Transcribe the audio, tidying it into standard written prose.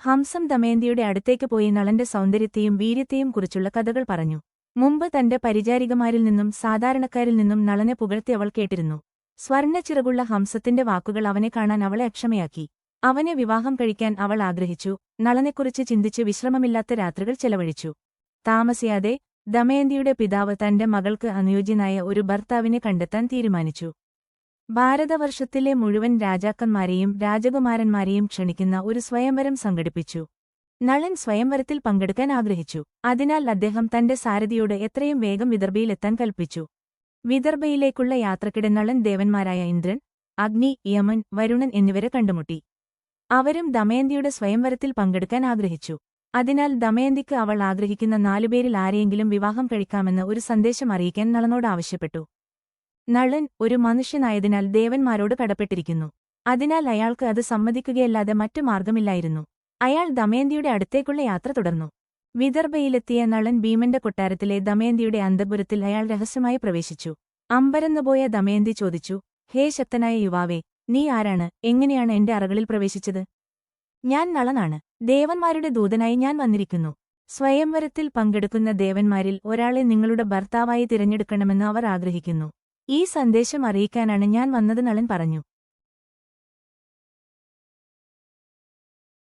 ഹംസം ദമയന്തിയുടെ അടുത്തേക്ക് പോയി നളന്റെ സൗന്ദര്യത്തെയും വീര്യത്തെയും കുറിച്ചുള്ള കഥകൾ പറഞ്ഞു. മുമ്പ് തന്റെ പരിചാരികമാരിൽ നിന്നും സാധാരണക്കാരിൽ നിന്നും നളനെ പുകഴ്ത്തി അവൾ കേട്ടിരുന്നു. സ്വർണ്ണച്ചിറകുള്ള ഹംസത്തിന്റെ വാക്കുകൾ അവനെ കാണാൻ അവളെ അക്ഷമയാക്കി. അവനെ വിവാഹം കഴിക്കാൻ അവൾ ആഗ്രഹിച്ചു. നളനെക്കുറിച്ച് ചിന്തിച്ച് വിശ്രമമില്ലാത്ത രാത്രികൾ ചെലവഴിച്ചു. താമസിയാതെ ദമയന്തിയുടെ പിതാവ് തന്റെ മകൾക്ക് അനുയോജ്യനായ ഒരു ഭർത്താവിനെ കണ്ടെത്താൻ തീരുമാനിച്ചു. ഭാരതവർഷത്തിലെ മുഴുവൻ രാജാക്കന്മാരെയും രാജകുമാരന്മാരെയും ക്ഷണിക്കുന്ന ഒരു സ്വയംവരം സംഘടിപ്പിച്ചു. നളൻ സ്വയംവരത്തിൽ പങ്കെടുക്കാൻ ആഗ്രഹിച്ചു. അതിനാൽ അദ്ദേഹം തന്റെ സാരഥിയോട് എത്രയും വേഗം വിദർഭയിലെത്താൻ കൽപ്പിച്ചു. വിദർഭയിലേക്കുള്ള യാത്രക്കിടെ നളൻ ദേവന്മാരായ ഇന്ദ്രൻ, അഗ്നി, യമൻ, വരുണൻ എന്നിവരെ കണ്ടുമുട്ടി. അവരും ദമയന്തിയുടെ സ്വയംവരത്തിൽ പങ്കെടുക്കാൻ ആഗ്രഹിച്ചു. അതിനാൽ ദമയന്തിക്ക് അവൾ ആഗ്രഹിക്കുന്ന 4 പേരിൽ ആരെയെങ്കിലും വിവാഹം കഴിക്കാമെന്ന് ഒരു സന്ദേശം അറിയിക്കാൻ നളനോട് ആവശ്യപ്പെട്ടു. നളൻ ഒരു മനുഷ്യനായതിനാൽ ദേവന്മാരോട് കടപ്പെട്ടിരിക്കുന്നു. അതിനാൽ അയാൾക്ക് അത് സമ്മതിക്കുകയല്ലാതെ മറ്റു മാർഗമില്ലായിരുന്നു. അയാൾ ദമയന്തിയുടെ അടുത്തേക്കുള്ള യാത്ര തുടർന്നു. വിദർഭയിലെത്തിയ നളൻ ഭീമന്റെ കൊട്ടാരത്തിലെ ദമയന്തിയുടെ അന്തഃപുരത്തിൽ അയാൾ രഹസ്യമായി പ്രവേശിച്ചു. അമ്പരന്നുപോയ ദമയന്തി ചോദിച്ചു, ഹേ ശക്തനായ യുവാവേ, നീ ആരാണ്? എങ്ങനെയാണ് എന്റെ അറകളിൽ പ്രവേശിച്ചത്? ഞാൻ നളനാണ്. ദേവന്മാരുടെ ദൂതനായി ഞാൻ വന്നിരിക്കുന്നു. സ്വയംവരത്തിൽ പങ്കെടുക്കുന്ന ദേവന്മാരിൽ ഒരാളെ നിങ്ങളുടെ ഭർത്താവായി തിരഞ്ഞെടുക്കണമെന്ന് അവർ ആഗ്രഹിക്കുന്നു. ഈ സന്ദേശം അറിയിക്കാനാണ് ഞാൻ വന്നത്, നളൻ പറഞ്ഞു.